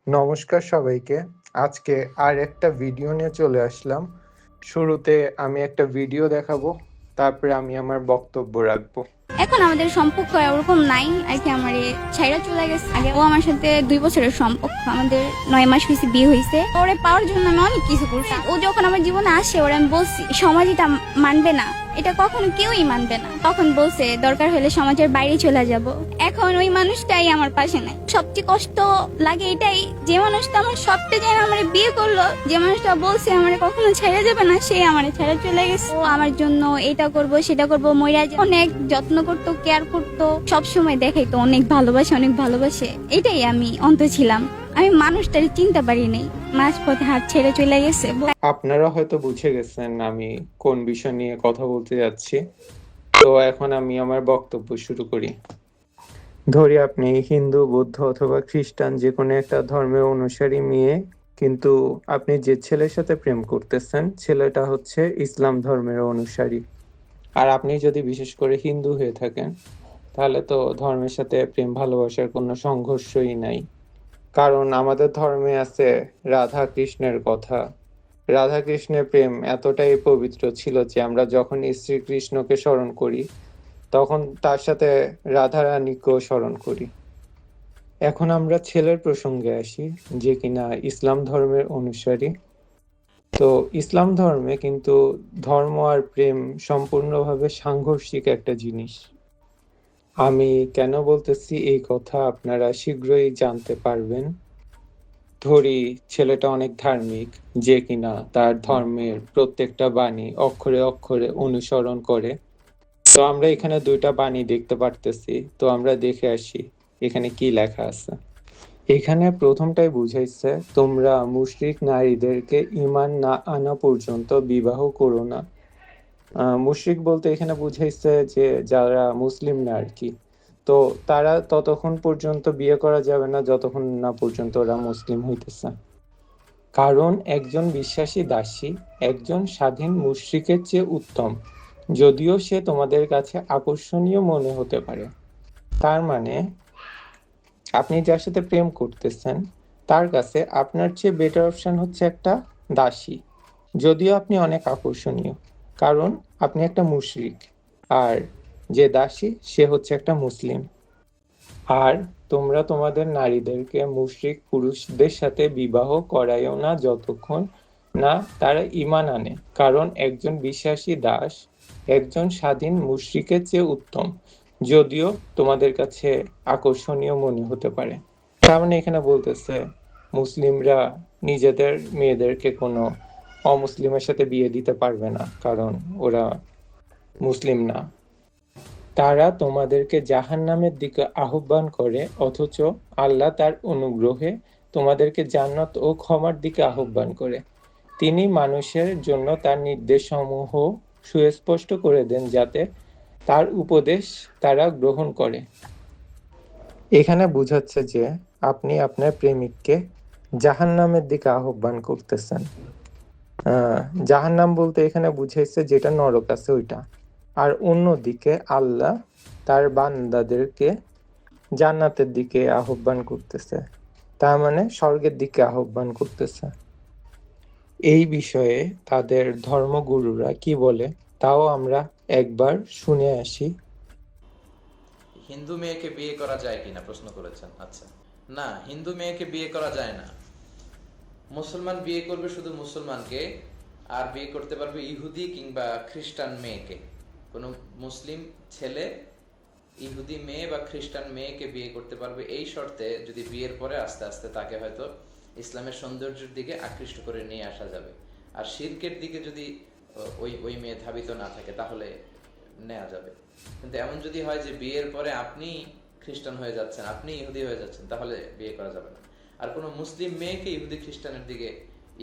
নমস্কার সবাইকে। আজকে আর একটা ভিডিও নিয়ে চলে আসলাম। শুরুতে আমি একটা ভিডিও দেখাবো, তারপরে আমি আমার বক্তব্য রাখবো। এখন আমাদের সম্পর্ক ওরকম নাই আর কি। আমার ছাইরা চলে গেছে। আগে ও আমার সাথে 2 বছরের সম্পর্ক, আমাদের 9 মাস হয়েছে বিয়ে হয়েছে। ওরে পাওয়ার জন্য আমি অনেক কিছু করছি। ও যখন আমার জীবনে আসে ওরে আমি বলছি সমাজ এটা মানবে না, এটা কখনো কেউই মানবে না। তখন বলছে দরকার হলে সমাজের বাইরে চলে যাব। এখন ওই মানুষটাই আমার পাশে নাই। সবচেয়ে কষ্ট লাগে এটাই, যে মানুষটা আমার সবটা যেন আমার বিয়ে করলো, যে মানুষটা বলছে আমার কখনো ছেড়ে যাবে না, সে আমার ছেড়ে চলে গেছে। ও আমার জন্য এটা করব সেটা করব মইরা অনেক যত্ন করতো, কেয়ার করতো, সবসময় দেখাইতো অনেক ভালোবাসে, অনেক ভালোবাসে। এটাই আমি অন্ত ছিলাম। আমি মানুষটারে চিনতে পারি নাই, মাঝপথে হাত ছেড়ে চলে গেছে। আপনারা হয়তো বুঝে গেছেন আমি কোন বিষয় নিয়ে কথা বলতে যাচ্ছি। তো এখন আমি আমার বক্তব্য শুরু করি। ধরি আপনি হিন্দু, বৌদ্ধ অথবা খ্রিস্টান যে কোনো একটা ধর্মের অনুসারী মেয়ে, কিন্তু আপনি যে ছেলের সাথে প্রেম করতেছেন ছেলেটা হচ্ছে ইসলাম ধর্মের অনুসারী। আর আপনি যদি বিশেষ করে হিন্দু হয়ে থাকেন, তাহলে তো ধর্মের সাথে প্রেম ভালোবাসার কোনো সংঘর্ষই নাই। কারণ আমাদের ধর্মে আছে রাধা কৃষ্ণের কথা। রাধা কৃষ্ণের প্রেম এতটাই পবিত্র ছিল যে আমরা যখন শ্রীকৃষ্ণকে স্মরণ করি, তখন তার সাথে রাধা রানীকেও স্মরণ করি। এখন আমরা ছেলের প্রসঙ্গে আসি, যে কিনা ইসলাম ধর্মের অনুসারী। তো ইসলাম ধর্মে কিন্তু ধর্ম আর প্রেম সম্পূর্ণভাবে সাংঘর্ষিক একটা জিনিস। আমি কেন বলতেছি এই কথা আপনারা শীঘ্রই জানতে পারবেন। ধরি ছেলেটা অনেক ধার্মিক, যে কিনা তার ধর্মের প্রত্যেকটা বাণী অক্ষরে অক্ষরে অনুসরণ করে। তো আমরা এখানে 2টা বাণী দেখতে পারতেছি, তো আমরা দেখে আসি এখানে কি লেখা আছে। এখানে প্রথমটাই বুঝাইছে, তোমরা মুশরিক নারীদেরকে ঈমান না আনা পর্যন্ত বিবাহ করো না। মুশরিক বলতে এখানে বুঝাইছে যে যারা মুসলিম না আর কি। তো তারা ততক্ষণ পর্যন্ত বিয়ে করা যাবে না যতক্ষণ না পর্যন্ত ওরা মুসলিম হইতেছে। কারণ একজন বিশ্বাসী দাসী একজন স্বাধীন মুশরিকের চেয়ে উত্তম, যদিও সে তোমাদের কাছে আকর্ষণীয় মনে হতে পারে। তার মানে আপনি যার সাথে প্রেম করতেছেন তার কাছে আপনার চেয়ে বেটার অপশন হচ্ছে একটা দাসী, যদিও আপনি অনেক আকর্ষণীয়, কারণ আপনি একটা মুশরিক। আর যে দাসী সে হচ্ছে একটা মুসলিম। আর তোমরা তোমাদের নারীদেরকে মুশরিক পুরুষদের সাথে বিবাহ করাইও না যতক্ষণ না তারা ঈমান আনে, কারণ একজন বিশ্বাসী দাস একজন স্বাধীন মুশরিকের চেয়ে উত্তম, যদিও তোমাদের কাছে আকর্ষণীয় মনে হতে পারে। তার মানে এখানে বলতেছে মুসলিমরা নিজেদের মেয়েদেরকে কোনো অমুসলিমের সাথে বিয়ে দিতে পারবে না, কারণ ওরা মুসলিম না। তারা তোমাদেরকে জাহান্নামের দিকে আহ্বান করে, অথচ আল্লাহ তার অনুগ্রহে তোমাদেরকে জান্নাত ও ক্ষমার দিকে আহ্বান করে। তিনি মানুষের জন্য তার নির্দেশসমূহ সুস্পষ্ট করে দেন যাতে তার উপদেশ তারা গ্রহণ করে। এখানে বুঝাচ্ছে যে আপনি আপনার প্রেমিককে জাহান্নামের দিকে আহ্বান করতেছেন। জাহান্নাম বলতে এখানে বুঝাইছে যেটা নরক আছে ওইটা। আর অন্যদিকে আল্লাহ তার বান্দাদেরকে জান্নাতের দিকে আহ্বান করতেছে, তার মানে স্বর্গের দিকে আহ্বান করতেছে। এই বিষয়ে তাদের ধর্মগুরুরা কি বলে তাও আমরা একবার শুনে আসি। হিন্দু মেয়েকে বিয়ে করা যায় কিনা প্রশ্ন করেছেন। আচ্ছা, না, হিন্দু মেয়েকে বিয়ে করা যায় না। মুসলমান বিয়ে করবে শুধু মুসলমানকে, আর বিয়ে করতে পারবে ইহুদি কিংবা খ্রিস্টান মেয়েকে। কোনো মুসলিম ছেলে ইহুদি মেয়ে বা খ্রিস্টান মেয়েকে বিয়ে করতে পারবে এই শর্তে, যদি বিয়ের পরে আস্তে আস্তে তাকে হয়তো ইসলামের সৌন্দর্যের দিকে আকৃষ্ট করে নিয়ে আসা যাবে। আর শিরকের দিকে যদি ওই ওই মেয়ে ধাবিত না থাকে তাহলে নেওয়া যাবে। কিন্তু এমন যদি হয় যে বিয়ের পরে আপনি খ্রিস্টান হয়ে যাচ্ছেন, আপনি ইহুদি হয়ে যাচ্ছেন, তাহলে বিয়ে করা যাবে না। আর কোনো মুসলিম মেয়েকে ইহুদি খ্রিস্টানের দিকে,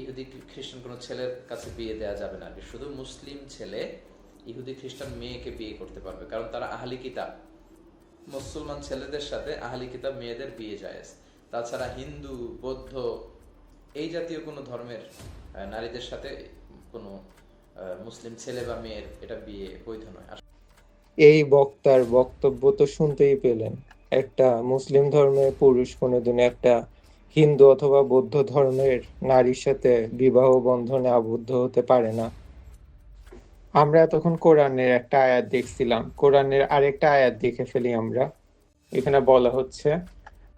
ইহুদি খ্রিস্টান কোনো ছেলের কাছে বিয়ে দেওয়া যাবে না। শুধু মুসলিম ছেলে ইহুদি খ্রিস্টান মেয়েকে বিয়ে করতে পারবে, কারণ তারা আহলি কিতাব। মুসলমান ছেলেদের সাথে আহলি কিতাব মেয়েদের বিয়ে জায়েজ। তাছাড়া হিন্দু, বৌদ্ধ এই জাতীয় কোনো ধর্মের নারীদের সাথে কোনো মুসলিম ছেলে বা মেয়ের এটা বিয়ে বৈধ নয়। এই বক্তার বক্তব্য তো শুনতেই পেলেন, একটা মুসলিম ধর্মের পুরুষ কোনোদিন একটা হিন্দু অথবা বৌদ্ধ ধর্মের নারীর সাথে বিবাহ বন্ধনে আবদ্ধ হতে পারে না। আমরা এতক্ষণ কোরআনের একটা আয়াত দেখছিলাম, কোরআনের আরেকটা আয়াত দেখে ফেলি আমরা। এখানে বলা হচ্ছে,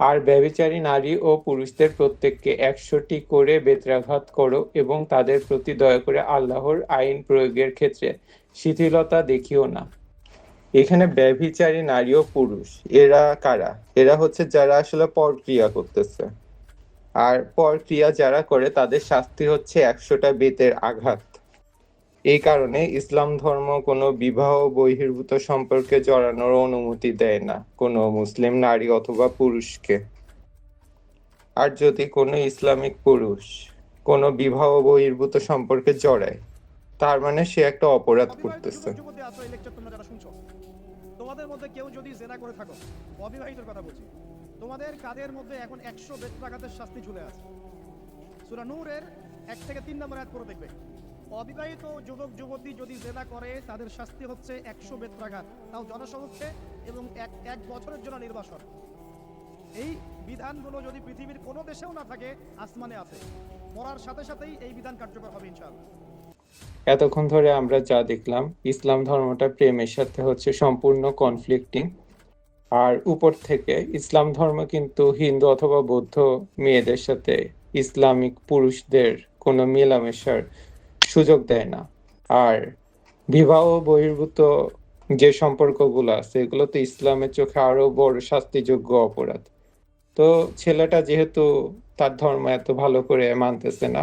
আর ব্যভিচারী নারী ও পুরুষদের প্রত্যেককে 100টি করে বেত্রাঘাত করো এবং তাদের প্রতি দয়া করে আল্লাহর আইন প্রয়োগের ক্ষেত্রে শিথিলতা দেখিও না। এখানে ব্যভিচারী নারী ও পুরুষ এরা কারা? এরা হচ্ছে যারা আসলে পরক্রিয়া করতেছে, আর পরক্রিয়া যারা করে তাদের শাস্তি হচ্ছে 100টা বেতের আঘাত। এই কারণে ইসলাম ধর্ম কোনো বিবাহ বহির্ভূত সম্পর্কে জড়ানোর অনুমতি দেয় না কোনো মুসলিম নারী অথবা পুরুষকে। আর যদি কোনো ইসলামিক পুরুষ কোনো বিবাহ বহির্ভূত সম্পর্কে জড়ায়, তার মানে সে একটা অপরাধ করতেছে। যুবতী আছো এই লেকচার তোমরা যারা শুনছো, তোমাদের মধ্যে কেউ যদি জেনা করে থাকো, অবিবাহিতর কথা বলছি, তোমাদের কাদের মধ্যে এখন 100 বেত্রাঘাতের শাস্তি ঝুলে আছে। সূরা নূরের 1 থেকে 3 নম্বর আয়াত পড়ে দেখবে, অবিবাহিত যুবক যুবতী যদি জেনা করে তাদের শাস্তি হচ্ছে 100 বেত্রাঘাত, তাও জনসমক্ষে, এবং এক বছরের জন্য নির্বাসন। এই বিধানগুলো যদি পৃথিবীর কোনো দেশেও না থাকে, আসমানে আছে, মরার সাথে সাথেই এই বিধান কার্যকর হবে ইনশাআল্লাহ। এতক্ষণ ধরে আমরা যা দেখলাম, ইসলাম ধর্মটা প্রেমের সাথে হচ্ছে সম্পূর্ণ কনফ্লিক্টিং। আর উপর থেকে ইসলাম ধর্ম কিন্তু হিন্দু অথবা বৌদ্ধ মেয়েদের সাথে ইসলামিক পুরুষদের কোনো মেলামেশার সুযোগ দেয় না। আর বিবাহ বহির্ভূত যে সম্পর্কগুলো আছে, এগুলো তো ইসলামের চোখে আরো বড় শাস্তিযোগ্য অপরাধ। তো ছেলেটা যেহেতু তার ধর্ম এত ভালো করে মানতেছে না,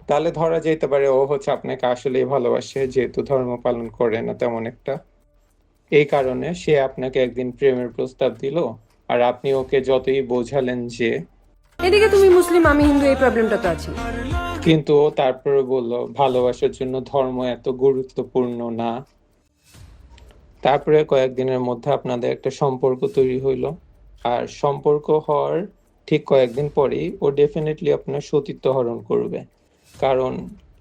তাহলে ধরা যেতে পারে ও হচ্ছে আপনাকে আসলেই ভালোবাসে, যেহেতু ধর্ম পালন করে না তেমন একটা। এই কারণে সে আপনাকে একদিন প্রেমের প্রস্তাব দিল, আর আপনি ওকে যতই বোঝালেন যে, এদিকে তুমি মুসলিম আমি হিন্দু, এই প্রবলেমটা তো আছে। কিন্তু ও তারপরে বলল ভালোবাসার জন্য ধর্ম এত গুরুত্বপূর্ণ না। তারপরে কয়েকদিনের মধ্যে আপনাদের একটা সম্পর্ক তৈরি হইলো, আর সম্পর্ক হওয়ার ঠিক কয়েকদিন পরেই ও ডেফিনেটলি আপনার সতীত্ব হরণ করবে, কারণ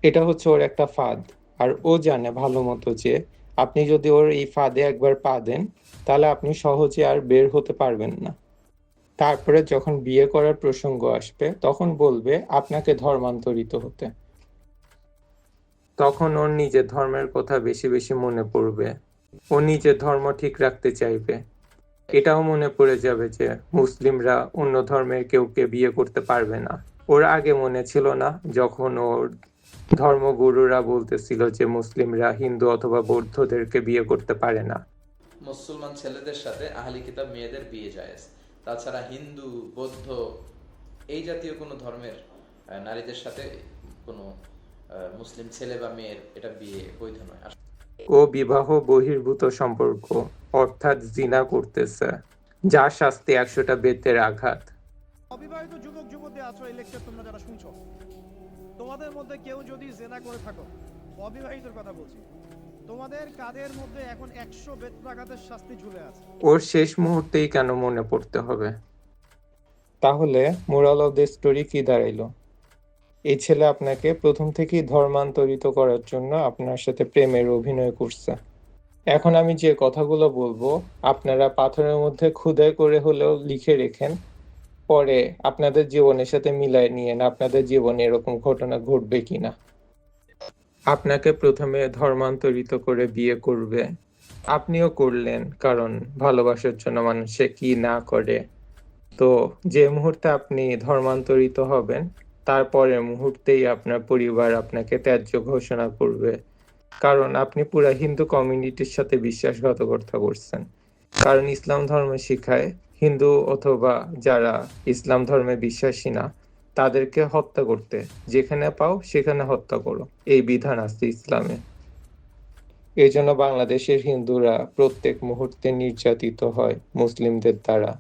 এটা হচ্ছে ওর একটা ফাঁদ। আর ও জানে ভালো মতো যে আপনি যদি ওর এই ফাঁদে একবার পা দেন, তাহলে আপনি সহজে আর বের হতে পারবেন না। তারপরে যখন বিয়ে করার প্রসঙ্গ আসবে, তখন বলবে আপনাকে ধর্মান্তরিত হতে। তখন ওর নিজের ধর্মের কথা বেশি বেশি মনে পড়বে, ও নিজের ধর্ম ঠিক রাখতে চাইবে। এটাও মনে পড়ে যাবে যে মুসলিমরা অন্য ধর্মের কেউকে বিয়ে করতে পারবে না। ওর আগে মনে ছিল না যখন ওর ধর্মগুরুরা বলতেছিল যে মুসলিমরা হিন্দু অথবা বৌদ্ধদেরকে বিয়ে করতে পারে না। মুসলমান ছেলেদের সাথে আহলি কিতাব মেয়েদের বিয়ে জায়েজ, তাছাড়া হিন্দু বৌদ্ধ এই জাতীয় কোনো ধর্মের নারীদের সাথে কোনো মুসলিম ছেলে বা মেয়ের এটা বিয়ে বৈধ নয়। ও বিবাহ বহির্ভূত সম্পর্ক অর্থাৎ জিনা করতেছে, যার শাস্তি 100টা বেতের আঘাত। অবিবাহিত যুবক যুবতী আছো এই লেকচার তোমরা যারা শুনছো, তোমাদের মধ্যে কেউ যদি জেনা করে থাকো, অবিবাহিতর কথা বলছি, তোমাদের কাদের মধ্যে এখন 100 বেত্রাঘাতের শাস্তি ঝুলে আছে। ওর শেষ মুহূর্তেই কেন মনে পড়তে হবে? তাহলে মোরাল অফ দ্য স্টোরি কি দাঁড়াইলো? এই ছেলে আপনাকে প্রথম থেকেই ধর্মান্তরিত করার জন্য আপনার সাথে প্রেমের অভিনয় করছে। এখন আমি যে কথাগুলো বলবো, আপনারা পাথরের মধ্যে খোদাই করে হলেও লিখে রেখেন, পরে আপনাদের জীবনের সাথে মিলায় নিয়েন আপনাদের জীবনে এরকম ঘটনা ঘটবে কিনা। আপনাকে প্রথমে ধর্মান্তরিত করে বিয়ে করবে, আপনিও করলেন, কারণ ভালোবাসার জন্য মানুষে কি না করে। তো যে মুহূর্তে আপনি ধর্মান্তরিত হবেন, তারপরের মুহূর্তেই আপনার পরিবার আপনাকে ত্যায্য ঘোষণা করবে, কারণ আপনি পুরা হিন্দু কমিউনিটির সাথে বিশ্বাসঘাতকতা করছেন। কারণ ইসলাম ধর্ম শিখায় হিন্দু অথবা যারা ইসলাম ধর্মে বিশ্বাসী না, তাদেরকে হত্যা করতে, যেখানে পাও সেখানে হত্যা করো, এই বিধান আছে ইসলামে। এই জন্য বাংলাদেশের হিন্দুরা প্রত্যেক মুহূর্তে নির্যাতিত হয় মুসলিমদের দ্বারা।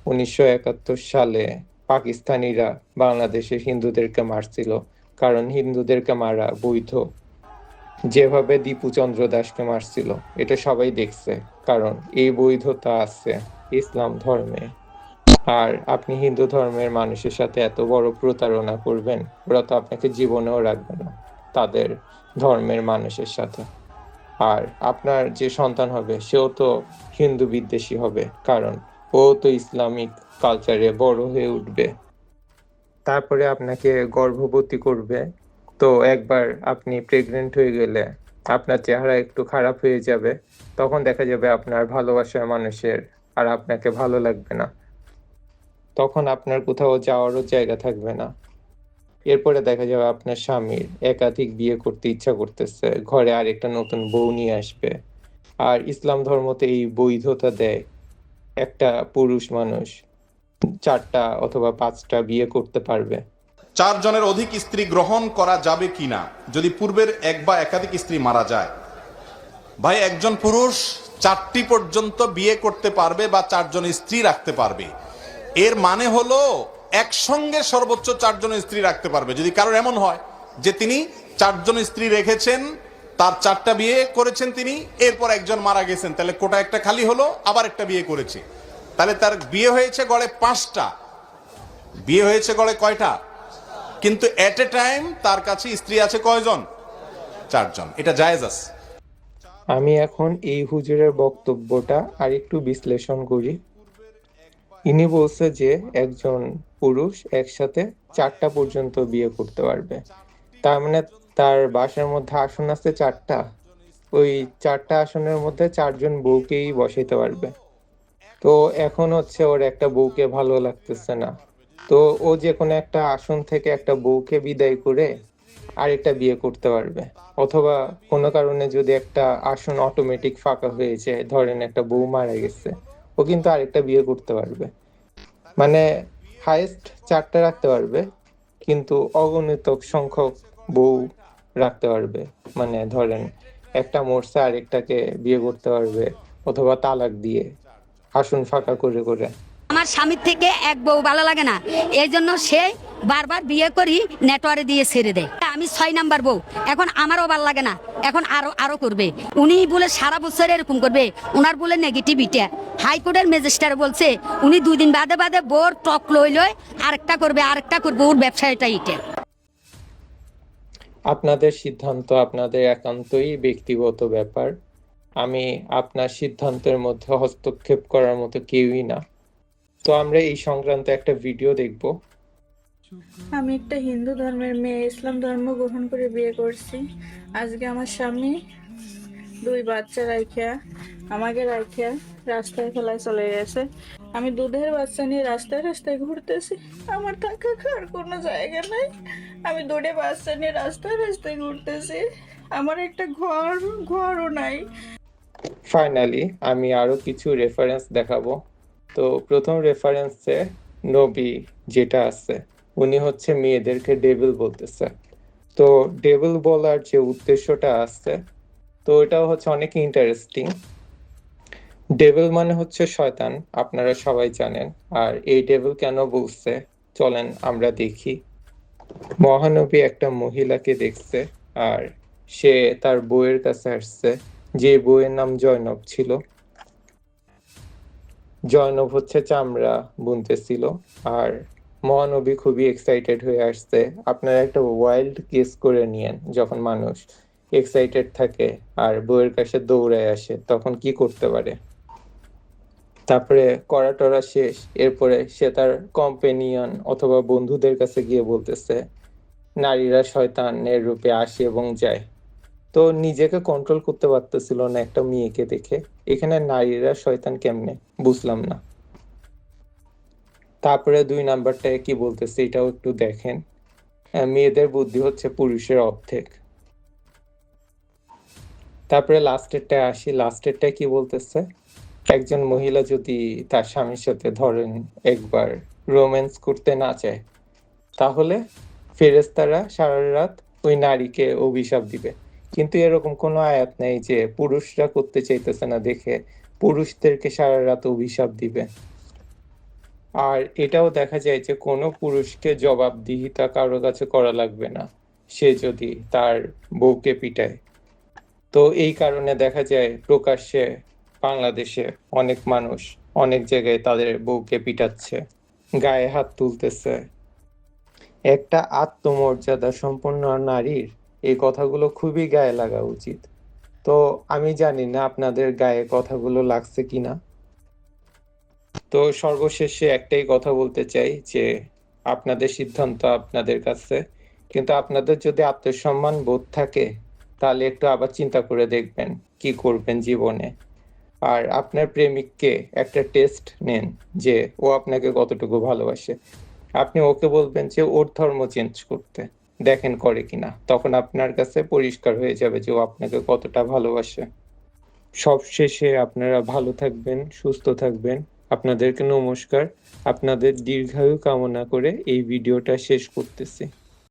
1971 সালে পাকিস্তানিরা বাংলাদেশের হিন্দুদেরকে মারছিল, কারণ হিন্দুদেরকে মারা বৈধ। যেভাবে দীপু চন্দ্র দাসকে মারছিল, এটা সবাই দেখছে, কারণ এই বৈধতা আছে ইসলাম ধর্মে। আর আপনি হিন্দু ধর্মের মানুষের সাথে এত বড় প্রতারণা করবেন, ওরা তো আপনাকে জীবনেও রাখবে না তাদের ধর্মের মানুষের সাথে। আর আপনার যে সন্তান হবে সেও তো হিন্দু বিদ্বেষী হবে, কারণ ও তো ইসলামিক কালচারে বড় হয়ে উঠবে। তারপরে আপনাকে গর্ভবতী করবে। তো একবার আপনি প্রেগনেন্ট হয়ে গেলে আপনার চেহারা একটু খারাপ হয়ে যাবে। তখন দেখা যাবে আপনার ভালোবাসার মানুষের আর আপনাকে ভালো লাগবে না। তখন আপনার কোথাও যাওয়ারও জায়গা থাকবে না। এরপরে দেখা যাবে আপনার স্বামীর একাধিক বিয়ে করতে ইচ্ছা করতেছে, ঘরে আরেকটা নতুন বউ নিয়ে আসবে। আর ইসলাম ধর্মতে এই বৈধতা দেয়, একটা পুরুষ মানুষ 4টা অথবা 5টা বিয়ে করতে পারবে। 4 জনের অধিক স্ত্রী গ্রহণ করা যাবে কিনা যদি পূর্বের এক বা একাধিক স্ত্রী মারা যায়? ভাই, একজন পুরুষ 4টি পর্যন্ত বিয়ে করতে পারবে বা 4 জন স্ত্রী রাখতে পারবে। এর মানে হলো একসঙ্গে সর্বোচ্চ 4 জন স্ত্রী রাখতে পারবে। যদি কারোর এমন হয় যে তিনি 4 জন স্ত্রী রেখেছেন, তার 4টা বিয়ে করেছেন তিনি, এরপর একজন মারা গেছেন, তাহলে কোটা একটা খালি হলো, আবার একটা বিয়ে করেছে, তাহলে তার বিয়ে হয়েছে গড়ে 5টা। বিয়ে হয়েছে গড়ে কয়টা? কিন্তু এট এ টাইম তার কাছে স্ত্রী আছে কয়জন? 4 জন। এটা জায়েজ আছে। আমি এখন এই হুজুরের বক্তব্যটা আরেকটু বিশ্লেষণ করি। ইনি বলছে যে একজন পুরুষ একসাথে 4টা পর্যন্ত বিয়ে করতে পারবে। তার মানে তার বাসার মধ্যে আসন আছে 4টা, ওই 4টা আসনের মধ্যে 4 জন বউকেই বসাইতে পারবে। তো এখন হচ্ছে ওর একটা বউকে ভালো লাগতেছে না, তো ও যে কোনো একটা আসন থেকে একটা বউকে বিদায় করে আরেকটা বিয়ে করতে পারবে। অথবা কোনো কারণে যদি একটা আসন অটোমেটিক ফাঁকা হয়ে যায়, ধরেন একটা বউ মারা গেছে, ও কিন্তু আরেকটা বিয়ে করতে পারবে। মানে হাইয়েস্ট 4টা রাখতে পারবে, কিন্তু অগণিত সংখ্যক বউ রাখতে পারবে। মানে ধরেন একটা মরছে আরেকটাকে বিয়ে করতে পারবে, অথবা তালাক দিয়ে আসন ফাঁকা করে করে। আমার স্বামীর থেকে এক বউ ভালো লাগে না, এই জন্য সে বারবার বিয়ে করি নেটওয়ার্কে দিয়ে ছেড়ে দেয়। আমি 6 নাম্বার বউ, এখন আমারও ভালো লাগে না, এখন আরো করবে। উনি বলে সারা বছর এরকম করবে, ওনার বলে নেগেটিভিটি। হাইকোর্টের ম্যাজিস্ট্রেট বলছে উনি 2 দিন বাদে বাদে বোর টক লই আরেকটা করবে, ওর ব্যবসায়টা এটা। আপনাদের সিদ্ধান্ত আপনাদের একান্তই ব্যক্তিগত ব্যাপার। আমি আপনার সিদ্ধান্তের মধ্যে হস্তক্ষেপ করার মতো কেউই না। তো আমরা এই সংক্রান্ত একটা ভিডিও দেখব। আমি একটা হিন্দু ধর্মের মেয়ে ইসলাম ধর্ম গ্রহণ করে বিয়ে করছি। আজকে আমার স্বামী 2 বাচ্চা আমাকে রাস্তায় ফেলায় চলে গেছে। আমি দুধের বাচ্চা নিয়ে রাস্তায় রাস্তায় ঘুরতেছি, আমার থাকা খাওয়ার কোনো জায়গা নাই। আমি 2 বাচ্চা নিয়ে রাস্তায় রাস্তায় ঘুরতেছি, আমার একটা ঘরও নাই। ফাইনালি আমি আরো কিছু রেফারেন্স দেখাবো। তো প্রথম রেফারেন্সে নবী যেটা আছে, উনি হচ্ছে মেয়েদেরকে ডেভিল বলতেছে। তো ডেভিল বলার যে উদ্দেশ্যটা আছে, তো এটাও হচ্ছে অনেক ইন্টারেস্টিং। ডেভিল মানে হচ্ছে শয়তান, আপনারা সবাই জানেন। আর এই ডেভিল কেন বলছে চলেন আমরা দেখি। মহানবী একটা মহিলাকে দেখছে, আর সে তার বউয়ের কাছে আসছে, যে বউয়ের নাম জয়নব ছিল। জয়নব হচ্ছে চামড়া বুনতেছিল, আর মহানবী খুবই এক্সাইটেড হয়ে আসছে। আপনারা একটা ওয়াইল্ড গেস করে নিয়েন, যখন মানুষ এক্সাইটেড থাকে আর বউয়ের কাছে দৌড়ায় আসে তখন কি করতে পারে। তারপরে করা টরা শেষ, এরপরে সে তার কম্পেনিয়ন অথবা বন্ধুদের কাছে গিয়ে বলতেছে নারীরা শয়তানের রূপে আসে এবং যায়। তো নিজেকে কন্ট্রোল করতে পারতেছিল না একটা মেয়েকে দেখে। এখানে নারীরা শয়তান কেমনে বুঝলাম না। তারপরে 2 নাম্বারটায় কি বলতেছে এটাও একটু দেখেন। মেয়েদের বুদ্ধি হচ্ছে পুরুষের অর্ধেক। তারপরে লাস্টেরটায় আসি। লাস্টেরটায় কি বলতেছে, একজন মহিলা যদি তার স্বামীর সাথে ধরেন একবার রোম্যান্স করতে না চায়, তাহলে ফেরেশতারা সারা রাত ওই নারীকে অভিশাপ দিবে। কিন্তু এরকম কোনো আয়াত নেই যে পুরুষরা করতে চাইতেছে না দেখে পুরুষদেরকে সারা রাত অভিশাপ দিবে। আর এটাও দেখা যায় যে কোনো পুরুষকে জবাবদিহিতা কারো কাছে করা লাগবে না, সে যদি তার বউকে পিটায়। তো এই কারণে দেখা যায় প্রকাশ্যে বাংলাদেশে অনেক মানুষ অনেক জায়গায় তাদের বউকে পিটাচ্ছে, গায়ে হাত তুলতেছে। একটা আত্মমর্যাদা সম্পন্ন নারীর এই কথাগুলো খুবই গায়ে লাগা উচিত। তো আমি জানি না আপনাদের গায়ে কথাগুলো লাগছে কিনা। তো সর্বশেষে একটাই কথা বলতে চাই যে আপনাদের সিদ্ধান্ত আপনাদের কাছে, কিন্তু আপনাদের যদি আত্মসম্মান বোধ থাকে তাহলে একটু আবার চিন্তা করে দেখবেন কি করবেন জীবনে। আর আপনার প্রেমিককে একটা টেস্ট নেন যে ও আপনাকে কতটুকু ভালোবাসে। আপনি ওকে বলবেন যে ওর ধর্ম চেঞ্জ করতে, দেখেন করে কিনা। তখন আপনার কাছে পরিষ্কার হয়ে যাবে যে ও আপনাকে কতটা ভালোবাসে। সবশেষে আপনারা ভালো থাকবেন, সুস্থ থাকবেন। আপনাদেরকে নমস্কার। আপনাদের দীর্ঘায়ু কামনা করে এই ভিডিওটা শেষ করতেছি।